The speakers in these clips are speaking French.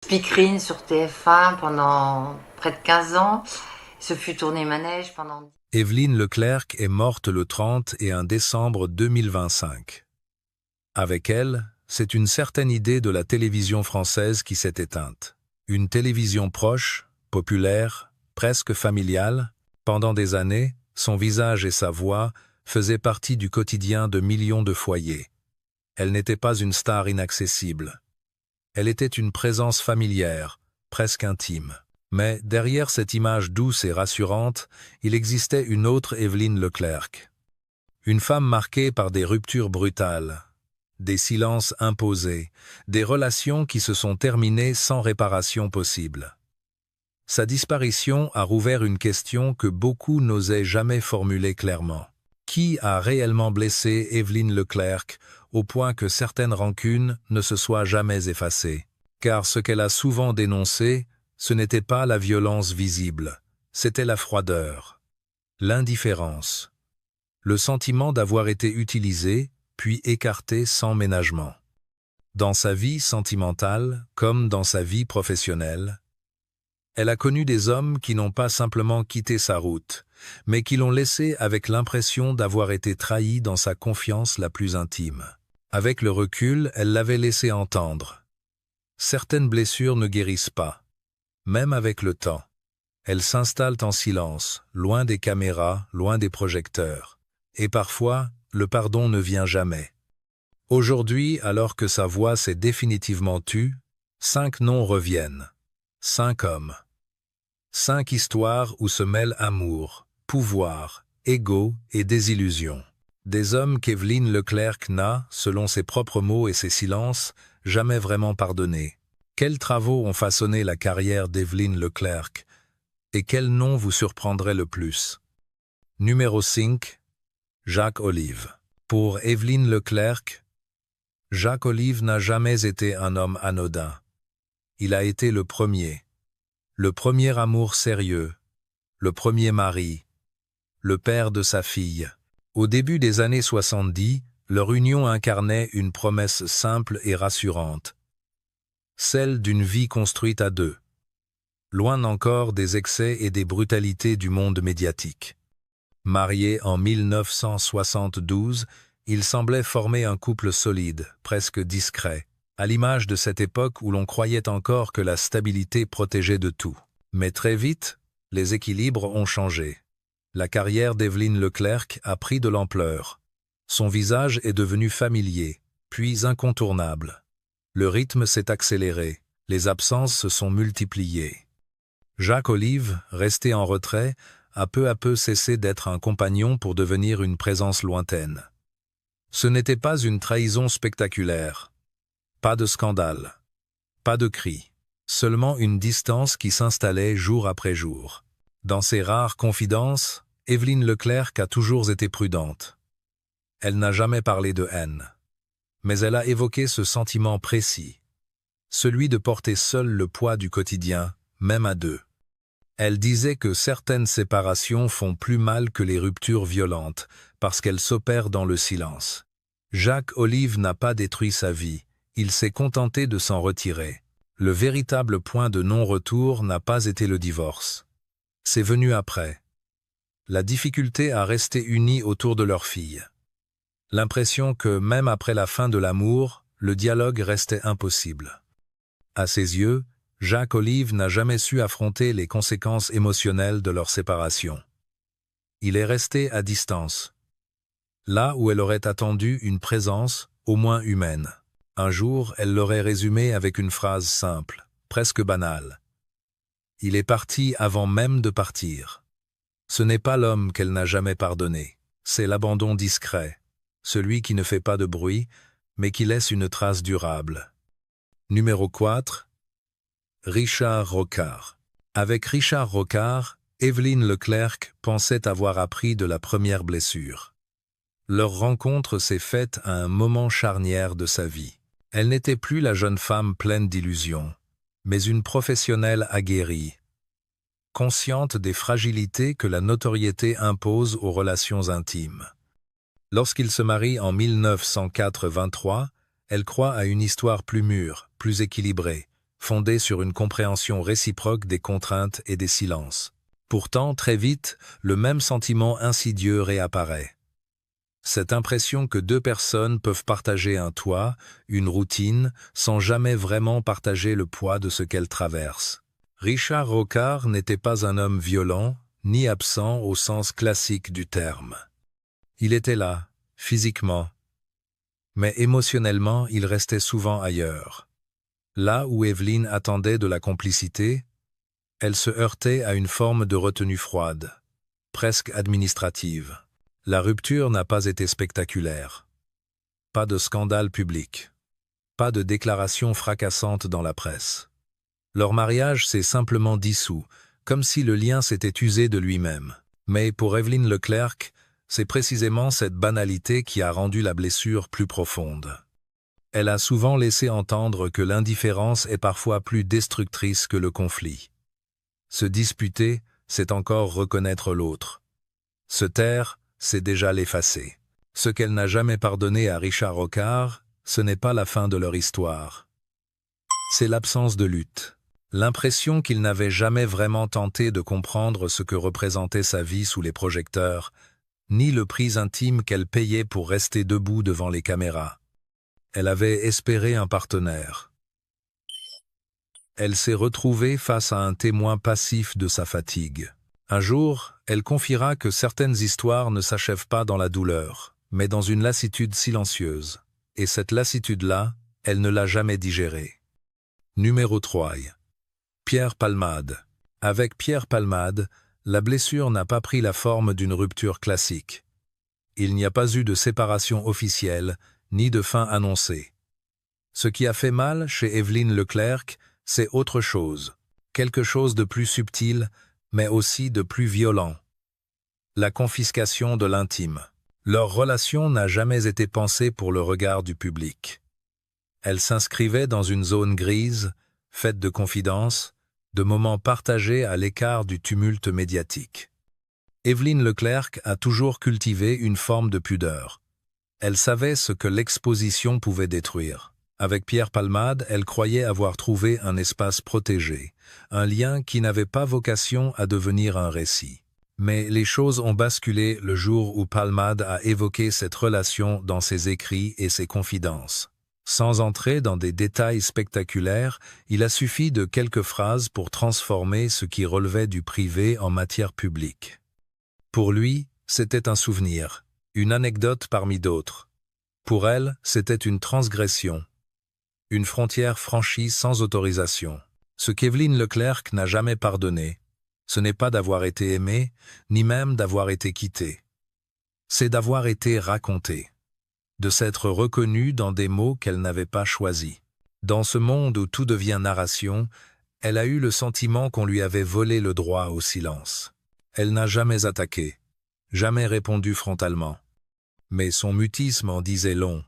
Speakerine sur TF1 pendant près de 15 ans. Ce fut tourner manège pendant... Évelyne Leclerc est morte le 31 décembre 2025. Avec elle, c'est une certaine idée de la télévision française qui s'est éteinte. Une télévision proche, populaire, presque familiale. Pendant des années, son visage et sa voix faisaient partie du quotidien de millions de foyers. Elle n'était pas une star inaccessible. Elle était une présence familière, presque intime. Mais derrière cette image douce et rassurante, il existait une autre Évelyne Leclerc. Une femme marquée par des ruptures brutales, des silences imposés, des relations qui se sont terminées sans réparation possible. Sa disparition a rouvert une question que beaucoup n'osaient jamais formuler clairement. Qui a réellement blessé Évelyne Leclerc au point que certaines rancunes ne se soient jamais effacées? Car ce qu'elle a souvent dénoncé, ce n'était pas la violence visible, c'était la froideur, l'indifférence, le sentiment d'avoir été utilisée, puis écartée sans ménagement. Dans sa vie sentimentale, comme dans sa vie professionnelle, elle a connu des hommes qui n'ont pas simplement quitté sa route, mais qui l'ont laissée avec l'impression d'avoir été trahie dans sa confiance la plus intime. Avec le recul, elle l'avait laissé entendre. Certaines blessures ne guérissent pas, même avec le temps. Elles s'installent en silence, loin des caméras, loin des projecteurs. Et parfois, le pardon ne vient jamais. Aujourd'hui, alors que sa voix s'est définitivement tue, 5 noms reviennent. 5 hommes. 5 histoires où se mêlent amour, pouvoir, ego et désillusion. Des hommes qu'Évelyne Leclerc n'a, selon ses propres mots et ses silences, jamais vraiment pardonnés. Quels travaux ont façonné la carrière d'Évelyne Leclerc et quel nom vous surprendrait le plus? Numéro 5. Jacques Olive. Pour Évelyne Leclerc, Jacques Olive n'a jamais été un homme anodin. Il a été le premier amour sérieux, le premier mari, le père de sa fille. Au début des années 70, leur union incarnait une promesse simple et rassurante, celle d'une vie construite à deux, loin encore des excès et des brutalités du monde médiatique. Mariés en 1972, ils semblaient former un couple solide, presque discret, à l'image de cette époque où l'on croyait encore que la stabilité protégeait de tout. Mais très vite, les équilibres ont changé. La carrière d'Évelyne Leclerc a pris de l'ampleur. Son visage est devenu familier, puis incontournable. Le rythme s'est accéléré, les absences se sont multipliées. Jacques Olive, resté en retrait, a peu à peu cessé d'être un compagnon pour devenir une présence lointaine. Ce n'était pas une trahison spectaculaire. Pas de scandale. Pas de cris. Seulement une distance qui s'installait jour après jour. Dans ses rares confidences, Évelyne Leclerc a toujours été prudente. Elle n'a jamais parlé de haine. Mais elle a évoqué ce sentiment précis, celui de porter seule le poids du quotidien, même à deux. Elle disait que certaines séparations font plus mal que les ruptures violentes, parce qu'elles s'opèrent dans le silence. Jacques Olive n'a pas détruit sa vie, il s'est contenté de s'en retirer. Le véritable point de non-retour n'a pas été le divorce. C'est venu après. La difficulté à rester unis autour de leur fille. L'impression que même après la fin de l'amour, le dialogue restait impossible. À ses yeux, Jacques Olive n'a jamais su affronter les conséquences émotionnelles de leur séparation. Il est resté à distance, là où elle aurait attendu une présence, au moins humaine. Un jour, elle l'aurait résumé avec une phrase simple, presque banale. Il est parti avant même de partir. Ce n'est pas l'homme qu'elle n'a jamais pardonné, c'est l'abandon discret, celui qui ne fait pas de bruit, mais qui laisse une trace durable. Numéro 4. Richard Rocard. Avec Richard Rocard, Évelyne Leclerc pensait avoir appris de la première blessure. Leur rencontre s'est faite à un moment charnière de sa vie. Elle n'était plus la jeune femme pleine d'illusions, mais une professionnelle aguerrie, consciente des fragilités que la notoriété impose aux relations intimes. Lorsqu'ils se marient en 1983, elle croit à une histoire plus mûre, plus équilibrée, fondée sur une compréhension réciproque des contraintes et des silences. Pourtant, très vite, le même sentiment insidieux réapparaît. Cette impression que deux personnes peuvent partager un toit, une routine, sans jamais vraiment partager le poids de ce qu'elles traversent. Richard Rocard n'était pas un homme violent, ni absent au sens classique du terme. Il était là, physiquement, mais émotionnellement, il restait souvent ailleurs. Là où Evelyne attendait de la complicité, elle se heurtait à une forme de retenue froide, presque administrative. La rupture n'a pas été spectaculaire. Pas de scandale public. Pas de déclaration fracassante dans la presse. Leur mariage s'est simplement dissous, comme si le lien s'était usé de lui-même. Mais pour Evelyne Leclerc, c'est précisément cette banalité qui a rendu la blessure plus profonde. Elle a souvent laissé entendre que l'indifférence est parfois plus destructrice que le conflit. Se disputer, c'est encore reconnaître l'autre. Se taire, c'est déjà l'effacer. Ce qu'elle n'a jamais pardonné à Richard Rocard, ce n'est pas la fin de leur histoire. C'est l'absence de lutte. L'impression qu'il n'avait jamais vraiment tenté de comprendre ce que représentait sa vie sous les projecteurs, ni le prix intime qu'elle payait pour rester debout devant les caméras. Elle avait espéré un partenaire. Elle s'est retrouvée face à un témoin passif de sa fatigue. Un jour, elle confiera que certaines histoires ne s'achèvent pas dans la douleur, mais dans une lassitude silencieuse. Et cette lassitude-là, elle ne l'a jamais digérée. Numéro 3. Pierre Palmade. Avec Pierre Palmade, la blessure n'a pas pris la forme d'une rupture classique. Il n'y a pas eu de séparation officielle, ni de fin annoncée. Ce qui a fait mal chez Evelyne Leclerc, c'est autre chose, quelque chose de plus subtil, mais aussi de plus violent. La confiscation de l'intime. Leur relation n'a jamais été pensée pour le regard du public. Elle s'inscrivait dans une zone grise, faite de confidences, de moments partagés à l'écart du tumulte médiatique. Evelyne Leclerc a toujours cultivé une forme de pudeur. Elle savait ce que l'exposition pouvait détruire. Avec Pierre Palmade, elle croyait avoir trouvé un espace protégé, un lien qui n'avait pas vocation à devenir un récit. Mais les choses ont basculé le jour où Palmade a évoqué cette relation dans ses écrits et ses confidences. Sans entrer dans des détails spectaculaires, il a suffi de quelques phrases pour transformer ce qui relevait du privé en matière publique. Pour lui, c'était un souvenir, une anecdote parmi d'autres. Pour elle, c'était une transgression, une frontière franchie sans autorisation. Ce qu'Evelyne Leclerc n'a jamais pardonné, ce n'est pas d'avoir été aimée, ni même d'avoir été quittée. C'est d'avoir été racontée, de s'être reconnue dans des mots qu'elle n'avait pas choisis. Dans ce monde où tout devient narration, elle a eu le sentiment qu'on lui avait volé le droit au silence. Elle n'a jamais attaqué, jamais répondu frontalement. Mais son mutisme en disait long.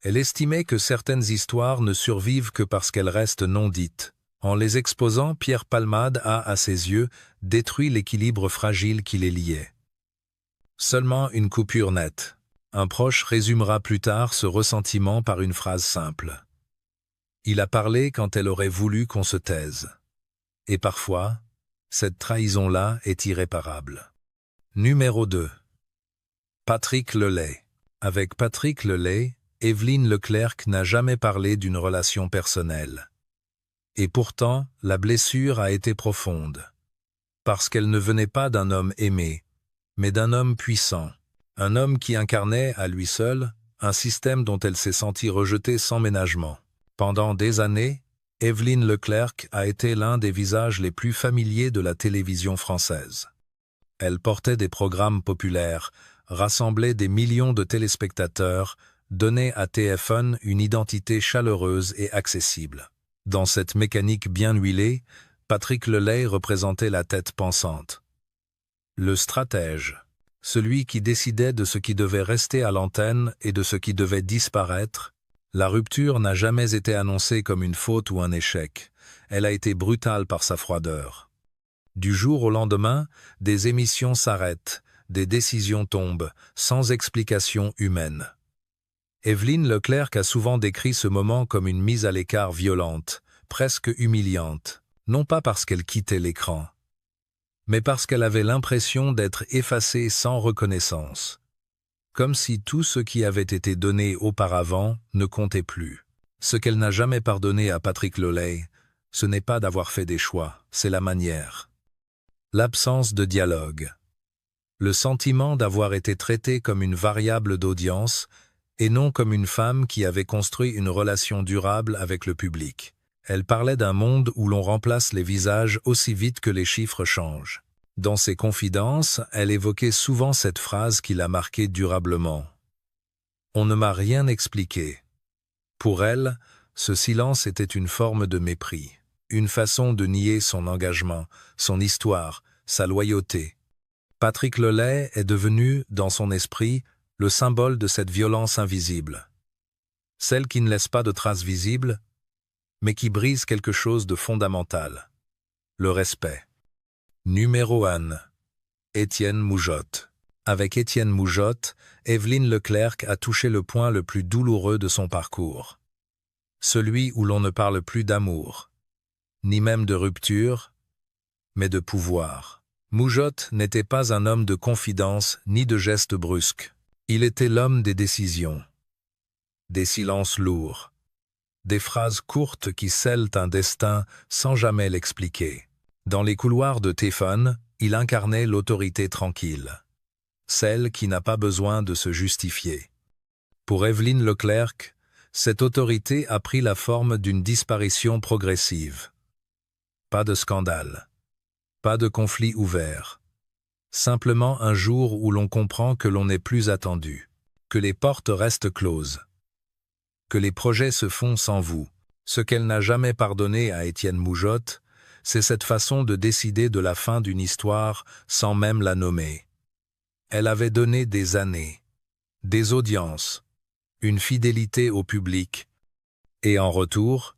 Elle estimait que certaines histoires ne survivent que parce qu'elles restent non dites. En les exposant, Pierre Palmade a, à ses yeux, détruit l'équilibre fragile qui les liait. Seulement une coupure nette. Un proche résumera plus tard ce ressentiment par une phrase simple. Il a parlé quand elle aurait voulu qu'on se taise. Et parfois, cette trahison-là est irréparable. Numéro 2. Patrick Lelay. Avec Patrick Lelay, Evelyne Leclerc n'a jamais parlé d'une relation personnelle. Et pourtant, la blessure a été profonde. Parce qu'elle ne venait pas d'un homme aimé, mais d'un homme puissant. Un homme qui incarnait, à lui seul, un système dont elle s'est sentie rejetée sans ménagement. Pendant des années, Evelyne Leclerc a été l'un des visages les plus familiers de la télévision française. Elle portait des programmes populaires, rassemblait des millions de téléspectateurs, donnait à TF1 une identité chaleureuse et accessible. Dans cette mécanique bien huilée, Patrick Lelay représentait la tête pensante. Le stratège, celui qui décidait de ce qui devait rester à l'antenne et de ce qui devait disparaître. La rupture n'a jamais été annoncée comme une faute ou un échec. Elle a été brutale par sa froideur. Du jour au lendemain, des émissions s'arrêtent, des décisions tombent, sans explication humaine. Evelyne Leclerc a souvent décrit ce moment comme une mise à l'écart violente, presque humiliante, non pas parce qu'elle quittait l'écran, mais parce qu'elle avait l'impression d'être effacée sans reconnaissance, comme si tout ce qui avait été donné auparavant ne comptait plus. Ce qu'elle n'a jamais pardonné à Patrick Lelay, ce n'est pas d'avoir fait des choix, c'est la manière. L'absence de dialogue. Le sentiment d'avoir été traitée comme une variable d'audience et non comme une femme qui avait construit une relation durable avec le public. Elle parlait d'un monde où l'on remplace les visages aussi vite que les chiffres changent. Dans ses confidences, elle évoquait souvent cette phrase qui l'a marquée durablement. « On ne m'a rien expliqué ». Pour elle, ce silence était une forme de mépris, une façon de nier son engagement, son histoire, sa loyauté. Patrick Lelay est devenu, dans son esprit, le symbole de cette violence invisible. Celle qui ne laisse pas de traces visibles, mais qui brise quelque chose de fondamental. Le respect. Numéro 1. Étienne Moujotte. Avec Étienne Moujotte, Evelyne Leclerc a touché le point le plus douloureux de son parcours. Celui où l'on ne parle plus d'amour, ni même de rupture, mais de pouvoir. Moujotte n'était pas un homme de confidence ni de gestes brusques. Il était l'homme des décisions, des silences lourds, des phrases courtes qui scellent un destin sans jamais l'expliquer. Dans les couloirs de Téphone, il incarnait l'autorité tranquille, celle qui n'a pas besoin de se justifier. Pour Evelyne Leclerc, cette autorité a pris la forme d'une disparition progressive. Pas de scandale, pas de conflit ouvert. Simplement un jour où l'on comprend que l'on n'est plus attendu, que les portes restent closes, que les projets se font sans vous. Ce qu'elle n'a jamais pardonné à Étienne Moujotte, c'est cette façon de décider de la fin d'une histoire sans même la nommer. Elle avait donné des années, des audiences, une fidélité au public, et en retour,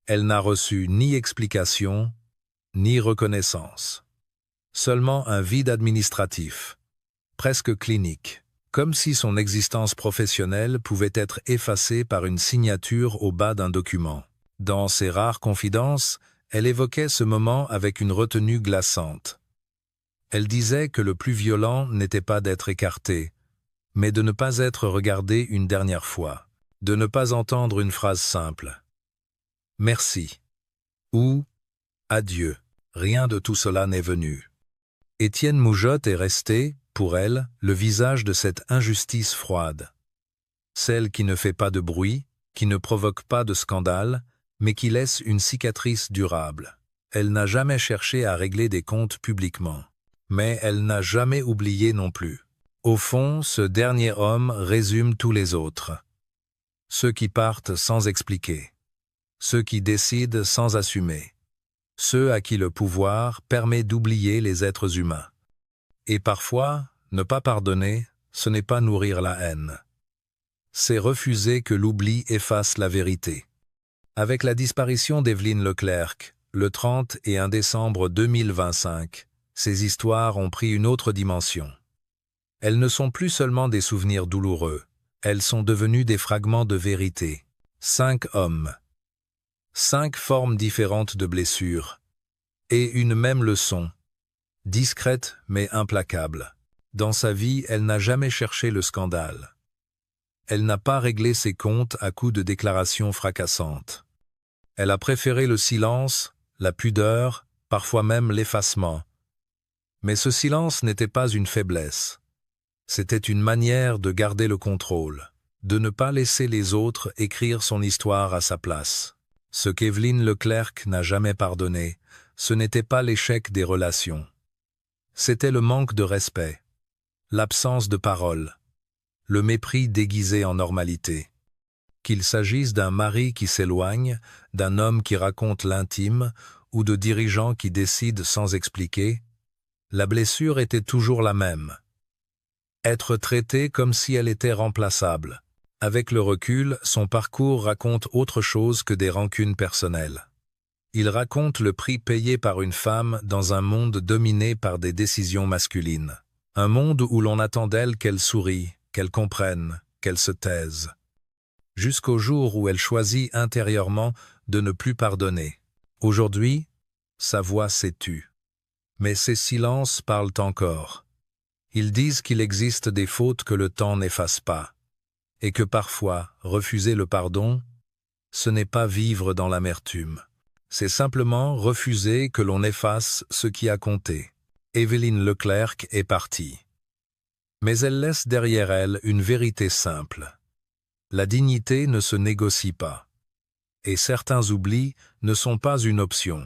elle n'a reçu ni explication, ni reconnaissance. Seulement un vide administratif, presque clinique, comme si son existence professionnelle pouvait être effacée par une signature au bas d'un document. Dans ses rares confidences, elle évoquait ce moment avec une retenue glaçante. Elle disait que le plus violent n'était pas d'être écarté, mais de ne pas être regardé une dernière fois, de ne pas entendre une phrase simple. « Merci » ou « Adieu ». Rien de tout cela n'est venu. Étienne Moujotte est resté, pour elle, le visage de cette injustice froide. Celle qui ne fait pas de bruit, qui ne provoque pas de scandale, mais qui laisse une cicatrice durable. Elle n'a jamais cherché à régler des comptes publiquement. Mais elle n'a jamais oublié non plus. Au fond, ce dernier homme résume tous les autres. Ceux qui partent sans expliquer. Ceux qui décident sans assumer. Ceux à qui le pouvoir permet d'oublier les êtres humains. Et parfois, ne pas pardonner, ce n'est pas nourrir la haine. C'est refuser que l'oubli efface la vérité. Avec la disparition d'Evelyne Leclerc, le 31 décembre 2025, ces histoires ont pris une autre dimension. Elles ne sont plus seulement des souvenirs douloureux, elles sont devenues des fragments de vérité. 5 hommes. 5 formes différentes de blessures, et une même leçon, discrète mais implacable. Dans sa vie, elle n'a jamais cherché le scandale. Elle n'a pas réglé ses comptes à coups de déclarations fracassantes. Elle a préféré le silence, la pudeur, parfois même l'effacement. Mais ce silence n'était pas une faiblesse. C'était une manière de garder le contrôle, de ne pas laisser les autres écrire son histoire à sa place. Ce qu'Evelyne Leclerc n'a jamais pardonné, ce n'était pas l'échec des relations. C'était le manque de respect, l'absence de parole, le mépris déguisé en normalité. Qu'il s'agisse d'un mari qui s'éloigne, d'un homme qui raconte l'intime ou de dirigeants qui décident sans expliquer, la blessure était toujours la même. Être traité comme si elle était remplaçable. Avec le recul, son parcours raconte autre chose que des rancunes personnelles. Il raconte le prix payé par une femme dans un monde dominé par des décisions masculines. Un monde où l'on attend d'elle qu'elle sourie, qu'elle comprenne, qu'elle se taise. Jusqu'au jour où elle choisit intérieurement de ne plus pardonner. Aujourd'hui, sa voix s'est tue. Mais ses silences parlent encore. Ils disent qu'il existe des fautes que le temps n'efface pas, et que parfois, refuser le pardon, ce n'est pas vivre dans l'amertume. C'est simplement refuser que l'on efface ce qui a compté. Évelyne Leclerc est partie. Mais elle laisse derrière elle une vérité simple. La dignité ne se négocie pas. Et certains oublis ne sont pas une option.